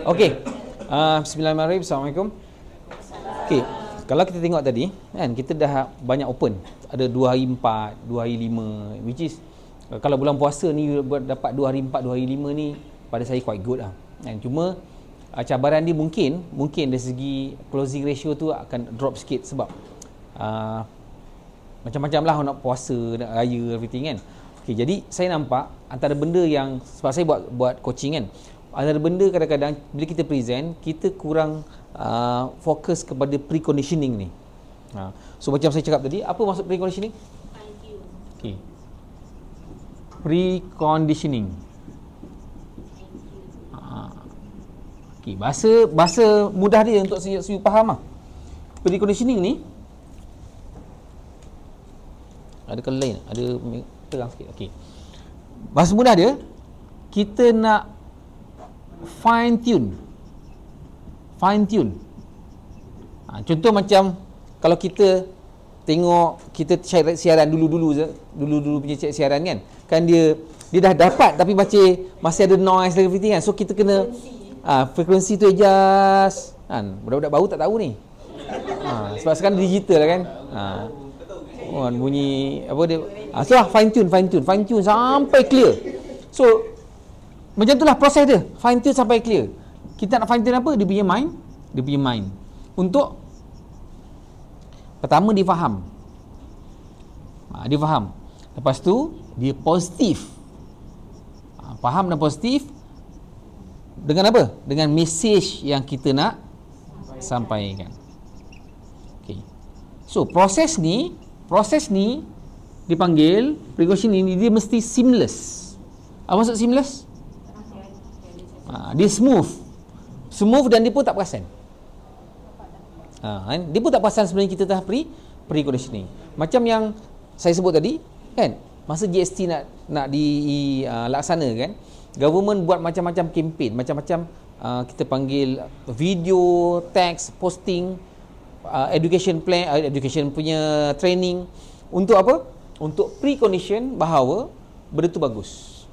Okey. Bismillahirrahmanirrahim. Assalamualaikum. Okey. Kalau kita tengok tadi, kan, kita dah banyak open. Ada 2 hari 4, 2 hari 5, which is kalau bulan puasa ni dapat 2 hari 4, 2 hari 5 ni pada saya quite good lah. Kan, cuma cabaran dia mungkin dari segi closing ratio tu akan drop sikit sebab macam-macam lah nak puasa, nak raya, everything kan. Okay, jadi saya nampak antara benda yang, sebab saya buat coaching kan, antara benda kadang-kadang bila kita present, kita kurang fokus kepada pre-conditioning ni. So macam saya cakap tadi, apa maksud pre-conditioning? Okay. Pre-conditioning. Okay, bahasa mudah dia untuk saya faham lah. Pre-conditioning ni ada kalau lain, ada terang sikit. Okey. Bahasa mudah dia, kita nak fine tune. Contoh macam kalau kita tengok kita siaran dulu punya siaran kan dia dah dapat tapi masih ada noise dan everything kan. So kita kena frekuensi tu adjust kan. Budak-budak baru tak tahu ni. Sebab sekarang digital lah kan. Bunyi apa dia, so fine tune sampai clear. So macam itulah proses dia, fine tune sampai clear. Kita nak fine tune apa? Dia punya mind untuk pertama dia faham. Dia faham. Lepas tu dia positif. Faham dan positif dengan apa? Dengan message yang kita nak sampaikan. Okay. So proses ni dipanggil pre-conditioning ni, dia mesti seamless. Apa maksud seamless? Dia smooth dan dia pun tak perasan. Dia pun tak perasan sebenarnya kita dah pre-conditioning. Macam yang saya sebut tadi kan, masa GST nak dilaksana kan, government buat macam-macam kempen, macam-macam kita panggil video, teks, posting, education plan, education punya training. Untuk apa? Untuk pre-condition bahawa benda tu bagus.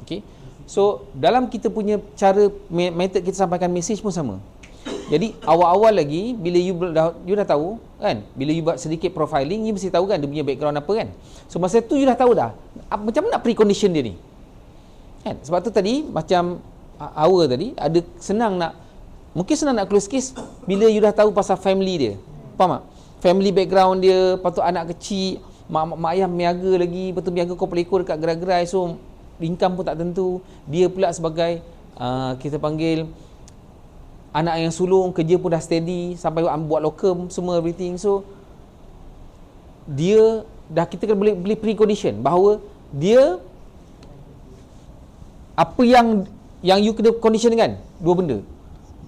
Okay. So dalam kita punya cara, method kita sampaikan message pun sama. Jadi awal-awal lagi bila you dah tahu kan, bila you buat sedikit profiling, you mesti tahu kan dia punya background apa kan. So masa tu you dah tahu dah macam mana nak pre-condition dia ni kan. Sebab tu tadi macam hour tadi ada mungkin senang nak close case bila you dah tahu pasal family dia. Faham tak? Family background dia, patut anak kecil, mak ayah meniaga lagi, betul meniaga kau pelekor dekat gerai-gerai, so income pun tak tentu. Dia pula sebagai kita panggil anak yang sulung, kerja pun dah steady, sampai buat locum semua everything. So dia kita boleh beli pre-condition bahawa dia apa yang you kena condition kan, dua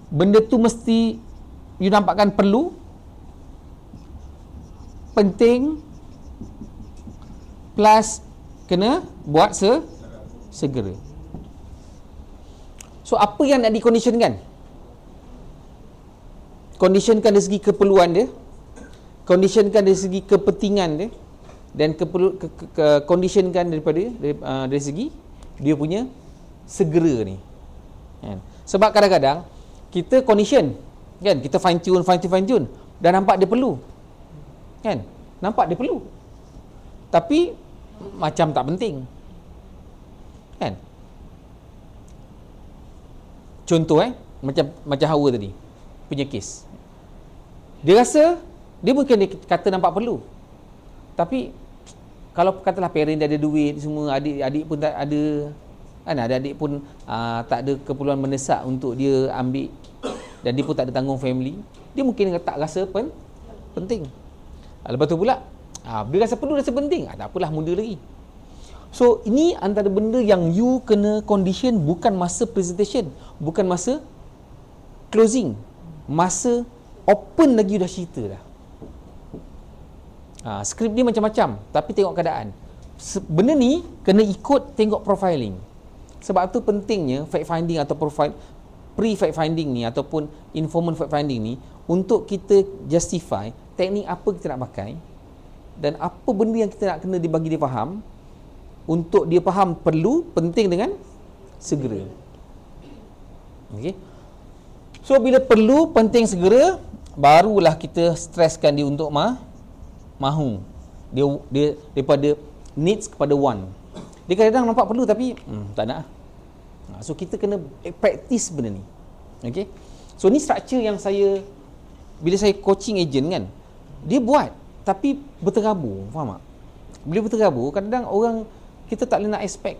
benda tu mesti you nampakkan perlu, penting, plus kena buat segera. So apa yang nak dikondisionkan? Conditionkan dari segi keperluan dia, conditionkan dari segi kepentingan dia, dan conditionkan dari segi dia punya segera ni kan? Sebab kadang-kadang kita condition kan, kita fine tune dan nampak dia perlu kan, tapi macam tak penting kan. Contoh macam Hawa tadi punya kes, dia rasa dia mungkin dia kata nampak perlu, tapi kalau katalah parent dia ada duit semua, adik-adik pun tak ada kan, adik-adik pun tak ada keperluan mendesak untuk dia ambil, dan dia pun tak ada tanggung family, dia mungkin tak rasa penting. Lepas tu pula dia rasa perlu, rasa penting, tak apalah, muda lagi. So ini antara benda yang you kena condition, bukan masa presentation, bukan masa closing, masa open lagi you dah cerita dah. Skrip dia macam-macam, tapi tengok keadaan. Benda ni kena ikut tengok profiling. Sebab tu pentingnya fact finding atau pre-fact finding ni ataupun informant fact finding ni, untuk kita justify teknik apa kita nak pakai dan apa benda yang kita nak kena dibagi dia faham untuk dia faham perlu, penting dengan segera. Okey. So bila perlu, penting, segera, barulah kita streskan dia untuk mahu. Dia daripada needs kepada want. Dia kadang-kadang nampak perlu tapi tak nak. So kita kena practice benda ni. Okey. So ni structure yang bila saya coaching agent kan, dia buat tapi berterabur, faham tak? Bila berterabur, kadang-kadang orang, kita tak boleh nak expect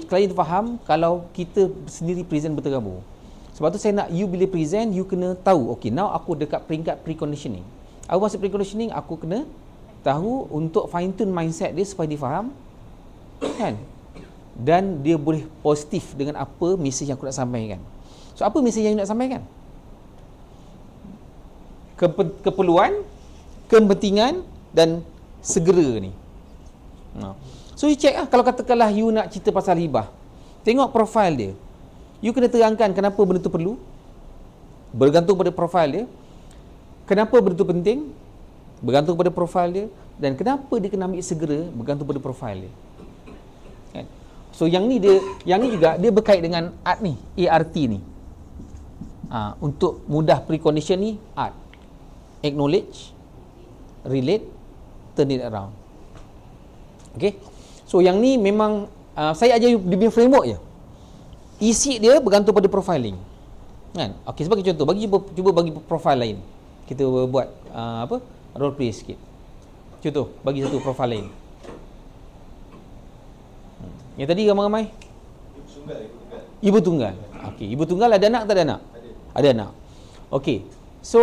klien faham kalau kita sendiri present berterabur. Sebab tu saya nak you bila present, you kena tahu, okay, now aku dekat peringkat pre-conditioning. Aku masuk pre-conditioning, aku kena tahu untuk fine tune mindset dia supaya dia faham, kan? Dan dia boleh positif dengan apa mesej yang aku nak sampaikan. So apa mesej yang you nak sampaikan? Keperluan, kepentingan dan segera ni. So you check lah, kalau katakanlah you nak cerita pasal hibah, tengok profil dia. You kena terangkan kenapa benda tu perlu, bergantung pada profil dia. Kenapa benda tu penting, bergantung pada profil dia. Dan kenapa dia kena ambil segera, bergantung pada profil dia. Kan? So yang ni juga dia berkait dengan ART ni, ART ni. Untuk mudah precondition ni, ART. Acknowledge, relate, turn it around. Okay. So yang ni memang saya ajar you dia punya framework je. Isi dia bergantung pada profiling. Kan? Okey, sebagai contoh, cuba bagi profil lain. Kita buat role play sikit. Contoh, bagi satu profil lain. Yang tadi ramai-ramai? Ibu tunggal. Okey, ibu tunggal ada anak tak ada anak? Ada anak. Okey. So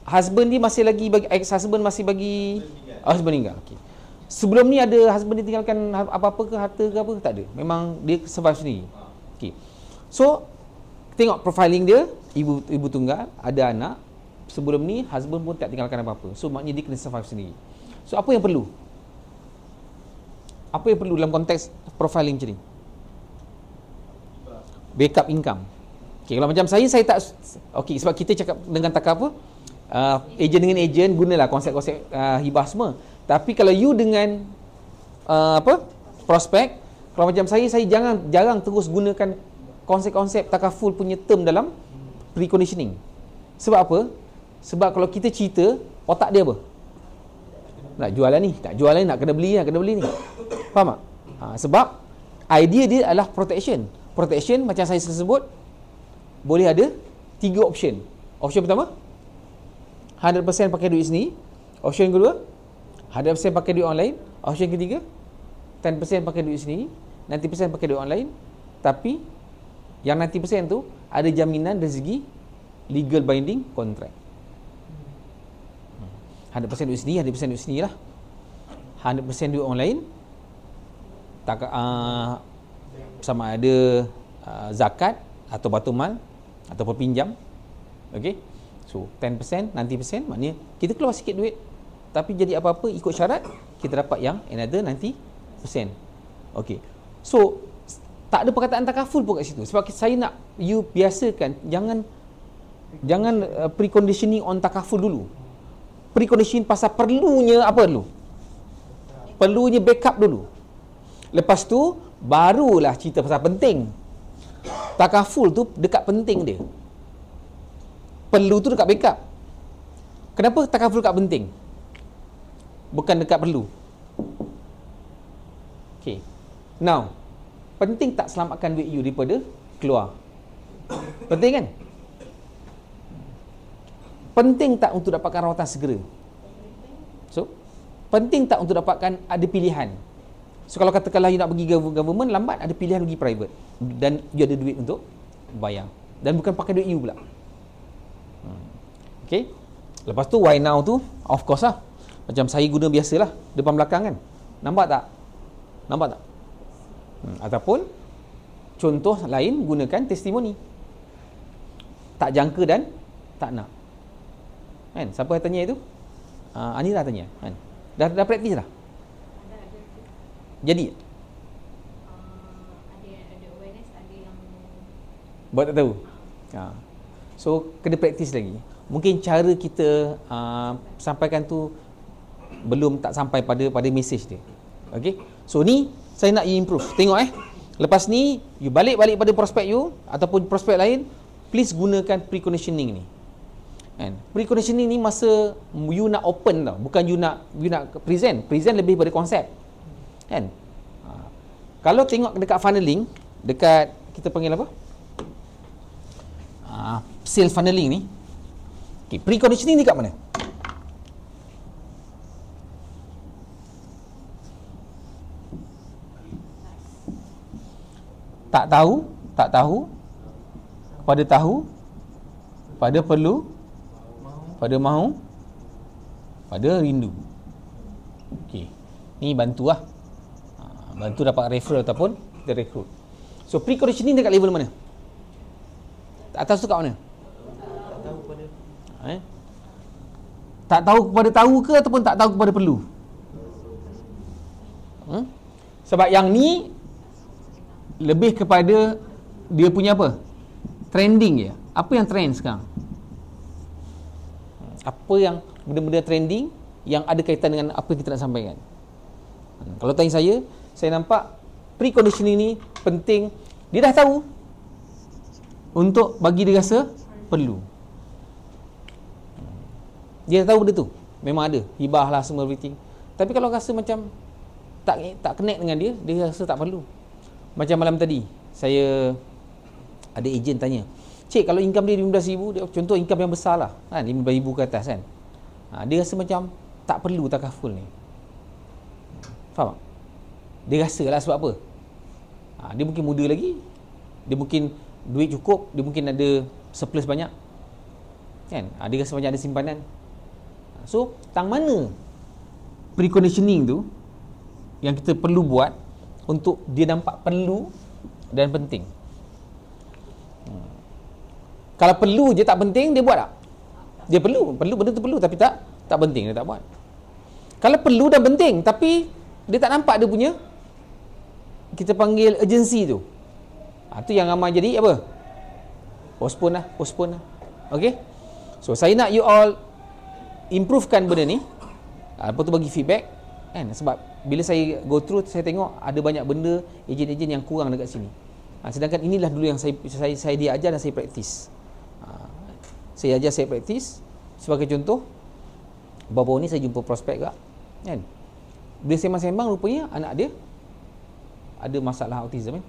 husband dia masih lagi bagi, ex-husband masih bagi husband meninggal. Okey. Sebelum ni ada husband dia tinggalkan apa-apa ke, harta ke apa? Tak ada. Memang dia survive sendiri. Okey. So tengok profiling dia, ibu tunggal, ada anak. Sebelum ni husband pun tak tinggalkan apa-apa. So maknanya dia kena survive sendiri. So apa yang perlu? Apa yang perlu dalam konteks profiling macam ni? Backup income. Okey, kalau macam saya tak, okey, sebab kita cakap dengan takar apa? Ejen dengan ejen, gunalah konsep-konsep hibah semua. Tapi kalau you dengan prospek, kalau macam saya jarang terus gunakan konsep-konsep takaful punya term dalam pre-conditioning. Sebab apa? Sebab kalau kita cerita, otak dia apa? Nak jual lah ni, nak jual lah ni, nak kena beli ni. Faham tak? Sebab idea dia adalah protection. Protection macam saya sebut, boleh ada 3 option. Option pertama, 100% pakai duit sendiri. Option kedua, 100% pakai duit online. Option ketiga, 10% pakai duit sendiri, 90% pakai duit online. Tapi yang 90% tu ada jaminan dari segi legal binding contract. 100% duit sendiri, 100% duit sendiri lah. 100% duit online, sama ada zakat atau batumal ataupun pinjam. Okey. So 10%, 90% maknanya kita keluar sikit duit, tapi jadi apa-apa ikut syarat, kita dapat yang another 90%. Okey. So tak ada perkataan takaful pun kat situ. Sebab saya nak you biasakan, jangan preconditioning on takaful dulu. Preconditioning pasal perlunya apa dulu? Perlunya backup dulu. Lepas tu barulah cerita pasal penting. Takaful tu dekat penting dia. Perlu tu dekat backup. Kenapa takaful dekat penting? Bukan dekat perlu. Okay. Now, penting tak selamatkan duit you daripada keluar? Penting kan? Penting tak untuk dapatkan rawatan segera? So, penting tak untuk dapatkan ada pilihan? So, kalau katakanlah you nak pergi government, lambat ada pilihan pergi private. Dan you ada duit untuk bayar. Dan bukan pakai duit you pula. Okay. Lepas tu, why now tu, of course lah. Macam saya guna biasalah, depan belakang kan. Nampak tak? Ataupun, contoh lain, gunakan testimoni. Tak jangka dan tak nak. Kan? Siapa yang tanya itu? Anira tanya. Kan? Dah praktis dah? Jadi? Ada awareness, ada yang buat tak tahu? So, kena praktis lagi. Mungkin cara kita sampaikan tu belum tak sampai pada message dia. Okey. So ni saya nak you improve. Tengok lepas ni you balik pada prospek you ataupun prospek lain, please gunakan pre-conditioning ni. Kan? Pre-conditioning ni masa you nak open tau, bukan you nak present. Present lebih pada konsep. Kan? Kalau tengok dekat funneling, dekat kita panggil apa? Sales funneling ni. Okay, pre-conditioning ni kat mana? Tak tahu, pada tahu, pada perlu, pada mahu, pada rindu. Okey. Ni bantu lah. Bantu dapat referral ataupun kita rekrut. So pre-conditioning dekat level mana? Atas tu kat mana? Tak tahu kepada tahu ke ataupun tak tahu kepada perlu? Sebab yang ni lebih kepada dia punya apa? Trending je. Apa yang trend sekarang? Apa yang benda-benda trending yang ada kaitan dengan apa yang kita nak sampaikan? Kalau tanya saya nampak pre-conditioning ni penting. Dia dah tahu untuk bagi dia rasa perlu. Dia dah tahu benda tu. Memang ada. Hibah lah semua everything. Tapi kalau rasa macam tak connect dengan dia, dia rasa tak perlu. Macam malam tadi, saya ada ejen tanya, cik kalau income dia RM15,000, dia contoh income yang besar lah, kan, RM15,000 ke atas kan. Dia rasa macam tak perlu takaful ni. Faham tak? Dia rasa lah sebab apa? Dia mungkin muda lagi, dia mungkin duit cukup, dia mungkin ada surplus banyak kan, dia rasa macam ada simpanan. So tang mana pre-conditioning tu yang kita perlu buat untuk dia nampak perlu dan penting. Kalau perlu je tak penting, dia buat tak? Dia perlu benda tu perlu tapi tak penting, dia tak buat. Kalau perlu dan penting tapi dia tak nampak dia punya, kita panggil urgency tu. Tu yang ramai jadi apa? Postpone lah. Okay? So saya nak you all improvekan benda ni. Lepas tu bagi feedback kan? Sebab bila saya go through, saya tengok ada banyak benda ejen-ejen yang kurang dekat sini. Sedangkan inilah dulu yang saya dia ajar dan saya praktis. Saya ajar, saya praktis. Sebagai contoh, baru-baru ni saya jumpa prospek kan? Bila sembang-sembang, rupanya anak dia ada masalah autism.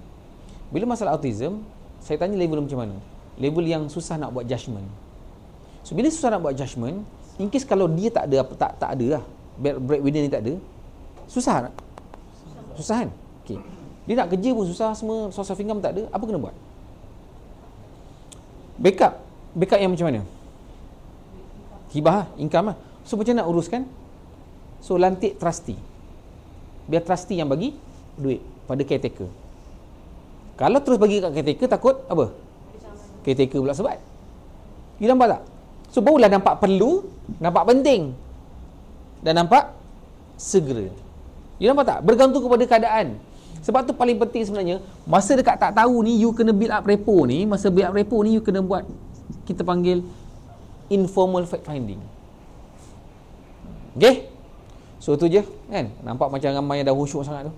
Bila masalah autism, saya tanya level macam mana? Level yang susah nak buat judgement. So bila susah nak buat judgement, in case kalau dia tak ada lah, breadwinner ni tak ada, susah kan? Okay. Dia nak kerja pun susah, semua source of income tak ada, apa kena buat? Backup yang macam mana? Hibah lah, income lah. So macam nak uruskan? So lantik trustee. Biar trustee yang bagi duit pada caretaker. Kalau terus bagi kat caretaker, takut apa? Caretaker pula sebat. You nampak tak? So barulah nampak perlu, nampak penting, dan nampak segera. You nampak tak? Bergantung kepada keadaan. Sebab tu paling penting sebenarnya, masa dekat tak tahu ni, you kena build up repo ni. Masa build up repo ni, you kena buat, kita panggil informal fact finding. Okay? So tu je kan. Nampak macam ramai yang dah khusyuk sangat tu.